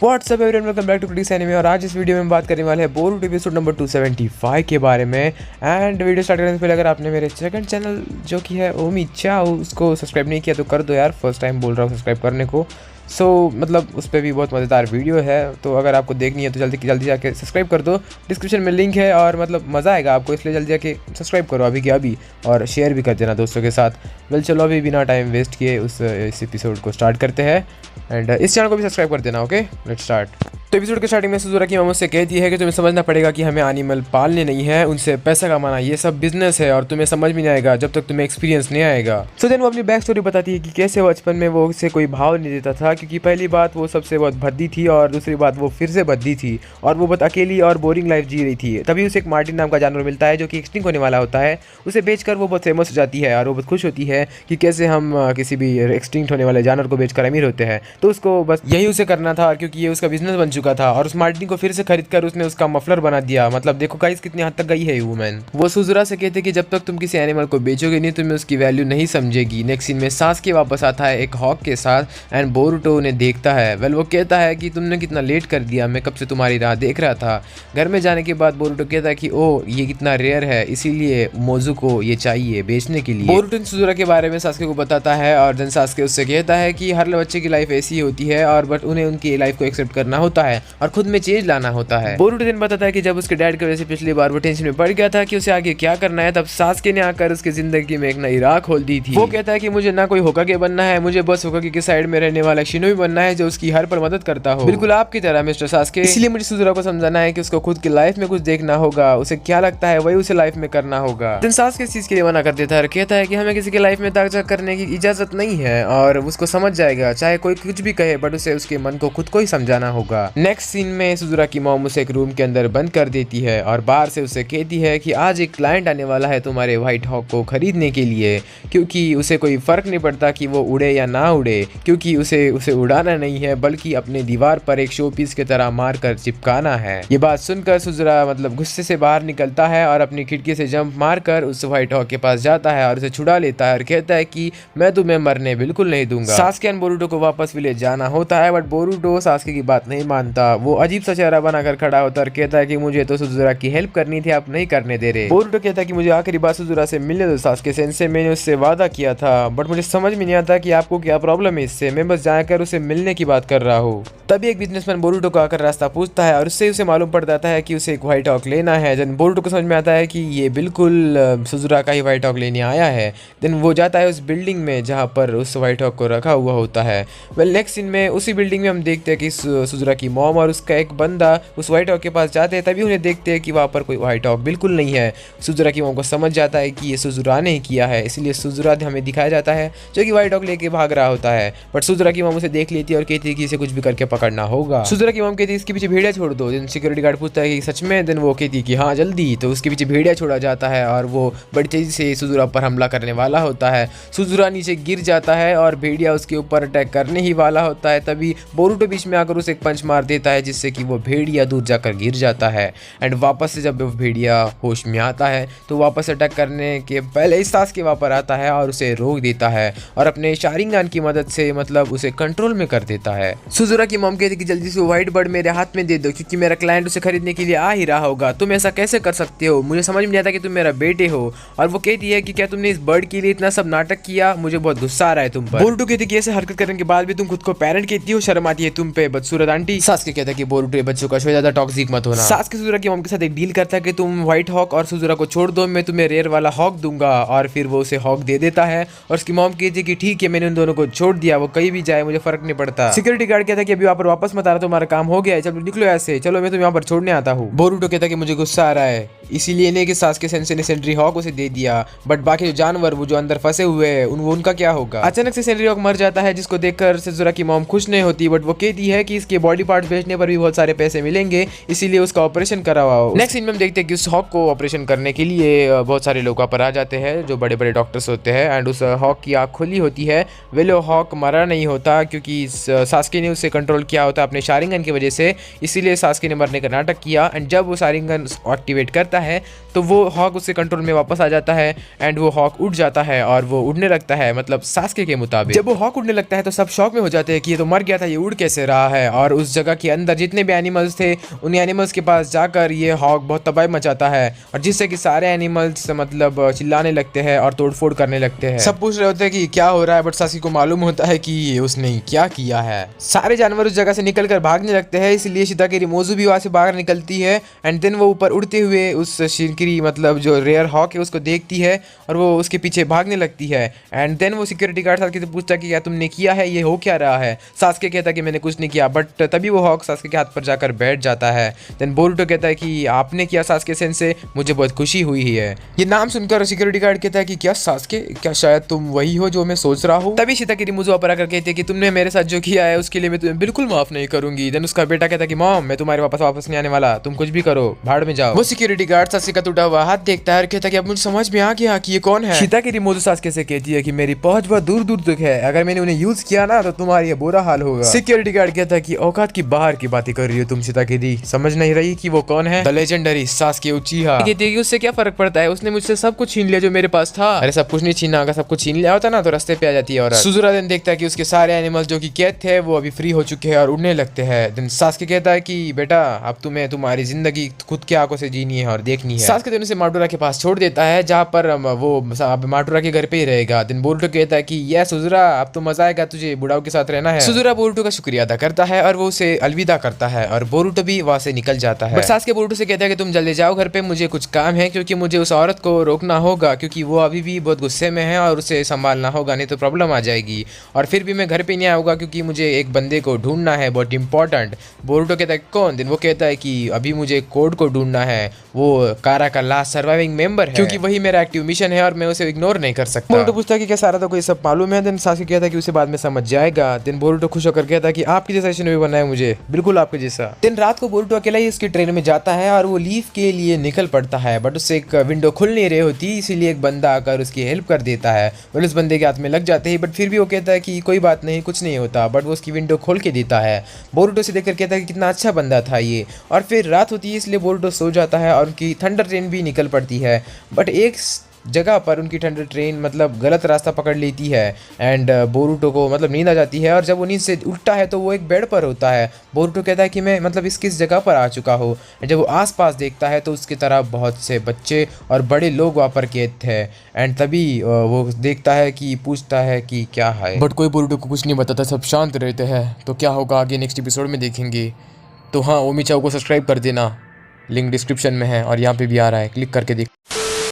WhatsApp everyone, welcome back to critics anime. और आज इस वीडियो में बात करने वाले हैं बोरुटो एपिसोड नंबर 275 के बारे में। एंड वीडियो स्टार्ट करने से पहले अगर आपने मेरे सेकंड चैनल जो कि है ओमीचा उसको सब्सक्राइब नहीं किया तो कर दो यार, फर्स्ट टाइम बोल रहा हूँ सब्सक्राइब करने को। मतलब उस पर भी बहुत मज़ेदार वीडियो है, तो अगर आपको देखनी है तो जल्दी जाके सब्सक्राइब कर दो। डिस्क्रिप्शन में लिंक है और मज़ा आएगा आपको, इसलिए जल्दी जाके सब्सक्राइब करो अभी के अभी, और शेयर भी कर देना दोस्तों के साथ। वेल चलो अभी बिना टाइम वेस्ट किए इस एपिसोड को स्टार्ट करते हैं। एंड इस चैनल को भी सब्सक्राइब कर देना। Okay let's start. तो एपिसोड के स्टार्टिंग में सुजुरा की मामा से कहती है कि तुम्हें समझना पड़ेगा कि हमें एनिमल पालने नहीं है, उनसे पैसा कमाना, ये सब बिजनेस है और तुम्हें समझ में नहीं आएगा जब तक तुम्हें एक्सपीरियंस नहीं आएगा। सो देन वो अपनी बैक स्टोरी बताती है कि कैसे वो बचपन में वो उसे कोई भाव नहीं देता था, क्योंकि पहली बात वो सबसे बहुत भद्दी थी और दूसरी बात वो फिर से भद्दी थी और वो बहुत अकेली और बोरिंग लाइफ जी रही थी। तभी उसे एक मार्टिन नाम का जानवर मिलता है जो कि एक्सटिंक्ट होने वाला होता है। उसे बेचकर वो बहुत फेमस हो जाती है और वो बहुत खुश होती है कि कैसे हम किसी भी एक्सटिंक्ट होने वाले जानवर को बेचकर अमीर होते हैं। तो उसको बस यही उसे करना था क्योंकि ये उसका बिजनेस बन चुका था। और उस मार्टिन को फिर से खरीदकर उसने उसका मफलर बना दिया। मतलब देखो गाइस कितनी हद तक गई है वुमेन। वो सुजुरा से कहते कि जब तक तुम किसी एनिमल को बेचोगे नहीं तुम्हें उसकी वैल्यू नहीं समझेगी। नेक्स्ट सीन में सास्के वापस आता है एक हॉक के साथ एंड बोरुटो उन्हें देखता है। वेल वो कहता है कि तुमने कितना लेट कर दिया, मैं कब से तुम्हारी राह देख रहा था। घर में जाने के बाद बोरुटो कहता है कि ओ ये कितना रेयर है, इसीलिए मोजू को ये चाहिए बेचने के लिए। बोरुटो सुजुरा के बारे में सास्के को बताता है और देन सास्के उससे कहता है कि हर बच्चे की लाइफ ऐसी होती है और बट उन्हें उनकी लाइफ को एक्सेप्ट करना होता है और खुद में चेंज लाना होता है। बोरुटो दिन बताता है कि जब उसके डैड की वजह से पिछली बार वो टेंशन में पड़ गया था कि उसे आगे क्या करना है, तब सास्के ने आकर उसकी जिंदगी में एक नई राह खोल दी थी। वो कहता है कि मुझे ना कोई होकागे बनना है, मुझे बस होकागे के साइड में रहने वाला शिनोबी बनना है जो उसकी हर पर मदद करता हो, बिल्कुल आपकी तरह मिस्टर सास्के। इसलिए मुझे सुजुरा को समझाना है कि उसको खुद की लाइफ में कुछ देखना होगा, उसे क्या लगता है वही उसे लाइफ में करना होगा। सास्के इस चीज के लिए मना कर देता है, कहता है कि हमें किसी की लाइफ में ताजा करने की इजाजत नहीं है और उसको समझ जाएगा चाहे कोई कुछ भी कहे, बट उसे उसके मन को खुद को ही समझाना होगा। नेक्स्ट सीन में सुजुरा की मॉम उसे एक रूम के अंदर बंद कर देती है और बाहर से उसे कहती है कि आज एक क्लाइंट आने वाला है तुम्हारे व्हाइट हॉक को खरीदने के लिए, क्योंकि उसे कोई फर्क नहीं पड़ता कि वो उड़े या ना उड़े, क्योंकि उसे उड़ाना नहीं है बल्कि अपने दीवार पर एक शो पीस की तरह मार कर चिपकाना है। ये बात सुनकर सुजुरा गुस्से से बाहर निकलता है और अपनी खिड़की से जंप मारकर उस व्हाइट हॉक के पास जाता है और उसे छुड़ा लेता है और कहता है कि मैं तुम्हें मरने बिल्कुल नहीं दूंगा। सास्के और बोरुटो को वापस विलेज जाना होता है, बट बोरुटो सास्के की बात नहीं मानता। वो अजीब सा चेहरा बनाकर खड़ा होता है और कहता है कि मुझे तो सुजुरा की हेल्प करनी थी, आप नहीं करने दे रहे। बोरुटो कहता है कि मुझे आखिरी बार सुजुरा से मिलने दो सास्के सेंसे, मैंने उससे वादा किया था, बट मुझे समझ में नहीं आता कि आपको क्या प्रॉब्लम है इससे, मैं बस जाकर उसे मिलने की बात कर रहा हूँ। तभी एक बिजनेसमैन बोरुटो को आकर रास्ता पूछता है और उससे उसे मालूम पड़ जाता है कि उसे एक व्हाइट हॉक लेना है। जब बोरुटो को समझ में आता है कि ये बिल्कुल सुजुरा का ही व्हाइट हॉक लेने आया है, देन वो जाता है उस बिल्डिंग में जहाँ पर उस व्हाइट हॉक को रखा हुआ होता है। वेल नेक्स्ट सीन में उसी बिल्डिंग में हम देखते हैं कि सुजुरा की मॉम और उसका एक बंदा उस व्हाइट हॉक के पास जाते हैं। तभी उन्हें देखते हैं कि वहाँ पर कोई व्हाइट हॉक बिल्कुल नहीं है। सुजुरा की मॉम को समझ जाता है कि ये सुजुरा ने ही किया है, इसलिए सुजुरा हमें दिखाया जाता है जो कि व्हाइट हॉक लेके भाग रहा होता है। बट सुजुरा की मॉम उसे देख लेती है और कहती है कि इसे कुछ भी करके पकड़ना होगा। सुजुरा की मॉम कहती है इसके पीछे भेड़िया छोड़ दो। देन सिक्योरिटी गार्ड पूछता है कि सच में, देन वो कहती है कि हाँ जल्दी। तो उसके पीछे भेड़िया छोड़ा जाता है और वो बड़ी तेजी से सुजुरा पर हमला करने वाला होता है। सुजुरा नीचे गिर जाता है और भेड़िया उसके ऊपर अटैक करने ही वाला होता है। तभी बोरुटो बीच में आकर उसे एक पंच मार देता है जिससे कि वो भेड़िया दूर जाकर गिर जाता है। एंड वापस से जब भेड़िया होश में आता है तो वापस अटैक करने के पहले इस सास्के वहाँ पर आता है और उसे रोक देता है और अपने शारिंगान की मदद से उसे कंट्रोल में कर देता है। सुजुरा की मॉम कहती है कि जल्दी से व्हाइट बर्ड मेरे हाथ में दे दो, क्योंकि मेरा क्लाइंट उसे खरीदने के लिए आ ही रहा होगा। तुम ऐसा कैसे कर सकते हो, मुझे समझ में नहीं आता कि तुम मेरा बेटे हो। और वो कहती है कि क्या तुमने इस बर्ड के लिए इतना सब नाटक किया, मुझे बहुत गुस्सा आ रहा है तुम पर। बोरुटो कहती है कि ऐसे हरकत करने के बाद भी तुम खुद को पेरेंट कहती हो, शर्म आती है तुम पे बदसूरत आंटी। सास्के कहता है कि बोरुटो बच्चों का शो ज्यादा टॉक्सिक मत होना। सास्के सुजुरा की मॉम के साथ एक डील करता है कि तुम व्हाइट हॉक और सुजुरा को छोड़ दो, मैं तुम्हें रेयर वाला हॉक दूंगा। और फिर वो उसे हॉक दे देता है और उसकी मॉम कहती है कि ठीक है मैंने उन दोनों को छोड़ दिया, वो कहीं भी जाए मुझे फर्क नहीं पड़ता। सिक्योरिटी गार्ड कहता है कि अभी वहाँ पर वापस मत आना, तुम्हारा काम हो गया है, चलो निकलो ऐसे, चलो मैं तुम्हें यहाँ पर छोड़ने आता हूँ। बोरुटो कहता है कि मुझे गुस्सा आ रहा है, इसीलिए नहीं कि सास्के सेंसे ने सेंट्री हॉक उसे दे दिया, बट बाकी जो जानवर वो जो अंदर फंसे हुए हैं उनका क्या होगा। अचानक से सेंट्री हॉक मर जाता है जिसको देखकर सुजुरा की मॉम खुश नहीं होती, बट वो कहती है कि इसके बॉडी पार्ट्स बेचने पर भी बहुत सारे पैसे मिलेंगे, इसीलिए उसका ऑपरेशन करवाओ। नेक्स्ट सीन में हम देखते हैं कि उस हॉक को ऑपरेशन करने के लिए बहुत सारे लोग वहाँ पर आ जाते हैं जो बड़े बड़े डॉक्टर्स होते हैं। एंड उस हॉक की आँख खुली होती है। वेलो हॉक मरा नहीं होता क्योंकि सास्के ने उसे कंट्रोल किया होता अपने शारिंगन की वजह से, इसीलिए सास्के ने मरने का नाटक किया। एंड जब वो शारिंगन एक्टिवेट करता लगता है तो वो हॉक उसके कंट्रोल में वापस आ जाता है एंड वो हॉक उड़ जाता है और वो उड़ने लगता है, मतलब सास्के के मुताबिक। जब वो हॉक उड़ने लगता है तो सब शॉक में हो जाते हैं कि ये तो मर गया था, ये उड़ कैसे रहा है। और उस जगह के अंदर जितने भी एनिमल्स थे उन एनिमल्स के पास जाकर ये हॉक बहुत तबाही मचाता है और जिससे कि सारे एनिमल्स मतलब चिल्लाने लगते हैं और तोड़फोड़ करने लगते हैं। सब पूछ रहे होते हैं कि क्या हो रहा है, बट सास्के को मालूम होता है कि उसने क्या किया है। सारे जानवर उस जगह से निकलकर भागने लगते हैं, इसलिए शिताकेरी मोज़ू भी वहां से बाहर निकलती है एंड देन वो ऊपर उड़ते हुए उस शिनकिरी मतलब जो रेयर हॉक है उसको देखती है और वो उसके पीछे भागने लगती है। एंड देन वो सिक्योरिटी गार्ड सास्के से पूछता है कि क्या तुमने किया है, ये हो क्या रहा है। सास्के कहता है कि मैंने कुछ नहीं किया, बट तभी वो हॉक सास्के के हाथ पर जाकर बैठ जाता है। देन बोरुटो कहता है कि आपने किया सास्के सेंसे, मुझे बहुत खुशी हुई है। ये नाम सुनकर सिक्योरिटी गार्ड कहता है कि क्या सास्के, क्या शायद तुम वही हो जो मैं सोच रहा हूँ। तभी शिताकेरी मोज़ू ऊपर आकर कहती है कि तुमने मेरे साथ जो किया है उसके लिए मैं तुम्हें बिल्कुल माफ नहीं करूंगी। देन उसका बेटा कहता है कि मॉम मैं तुम्हारे वापस नहीं आने वाला, तुम कुछ भी करो, भाड़ में जाओ। वो सिक्योरिटी गार्ड सास्के का टूटा हुआ हाथ देखता है और कहता है कि अब मुझे समझ में आ गया कि ये कौन है। शिताकेरी मोज़ू सास्के से कहती है कि मेरी पहुंच बहुत दूर दूर तक है, अगर मैंने उन्हें यूज किया ना तो तुम्हारी ये बुरा हाल होगा। सिक्योरिटी गार्ड कहता है कि औकात की बाहर की बातें कर रही हो तुम शिताकेरी, समझ नहीं रही कि वो कौन है। The legendary Sasuke उचिहा। कहती है कि उससे क्या फर्क पड़ता है, उसने मुझसे सब कुछ छीन लिया जो मेरे पास था। अरे सब कुछ नहीं छीना, अगर सब कुछ छीन लिया होता ना तो रास्ते पे आ जाती है। और सुजुरा देन देखता है कि उसके सारे एनिमल्स जो कि कैद थे वो अभी फ्री हो चुके हैं और उड़ने लगते हैं। देन सास्के कहता है कि बेटा अब तुम्हें तुम्हारी जिंदगी खुद की आंखों से जीनी है और देखनी है। सास्के देन उसे माडोरा के पास छोड़ देता है जहाँ पर वो माडोरा के घर पे ही रहेगा। देन बोरुटो कहता है कि ये सुजुरा अब तो मजा आएगा तुझे बुढ़ाओ के साथ रहना है। सुजुरा बोरुटो का शुक्रिया अदा करता है और वो उसे अलविदा करता है और बोरुटो भी वहां से निकल जाता है। बट सास्के बोरुटो से कहता है कि तुम जल्दी जाओ घर पे, मुझे कुछ काम है क्योंकि मुझे उस औरत को रोकना होगा क्योंकि वो अभी भी बहुत गुस्से में है और उसे संभालना होगा, नहीं तो प्रॉब्लम आ जाएगी। और फिर भी मैं घर पे नहीं आऊंगा क्योंकि मुझे एक बंदे को ढूंढना है बहुत इंपॉर्टेंट। बोरुटो कहता है कौन? दिन वो कहता है कि अभी मुझे कोड को ढूंढना है, वो कारा का लास्ट सर्वाइविंग मेंबर है क्योंकि वही मेरा एक्टिव मिशन है और मैं उसे इग्नोर नहीं कर सकता। बोरुटो पूछता है कि क्या सारा तो कोई सब मालूम है। देन सास्के कहता है कि उसे बाद में समझ जाएगा। देन बोरुटो खुश होकर कहता है कि आपकी जैसा भी बना है मुझे, बिल्कुल आपके जैसा। दिन रात को बोरुटो अकेला ही उसकी ट्रेन में जाता है और वो लीव के लिए निकल पड़ता है, बट उससे एक विंडो खुल नहीं रही होती, इसीलिए एक बंदा आकर उसकी हेल्प कर देता है। और उस बंदे के हाथ में लग जाते हैं, बट फिर भी वो कहता है कि कोई बात नहीं, कुछ नहीं होता, बट वो उसकी विंडो खोल के देता है। बोरुटो से देखकर कहता है कि कितना अच्छा बंदा था ये। और फिर रात होती है इसलिए बोरुटो सो जाता है और उनकी थंडर ट्रेन भी निकल पड़ती है। बट एक जगह पर उनकी थंडर ट्रेन मतलब गलत रास्ता पकड़ लेती है एंड बोरुटो को मतलब नींद आ जाती है और जब वो नींद से उठता है तो वो एक बेड पर होता है। बोरुटो कहता है कि मैं मतलब इस किस जगह पर आ चुका हूँ। जब वो आसपास देखता है तो उसकी तरफ बहुत से बच्चे और बड़े लोग वहाँ पर कैद थे एंड तभी वो देखता है कि पूछता है कि क्या है, बट कोई बोरुटो को कुछ नहीं बताता, सब शांत रहते हैं। तो क्या होगा आगे नेक्स्ट एपिसोड में देखेंगे। तो हाँ, ओमी चाओ को सब्सक्राइब कर देना, लिंक डिस्क्रिप्शन में है और यहाँ पे भी आ रहा है, क्लिक करके देख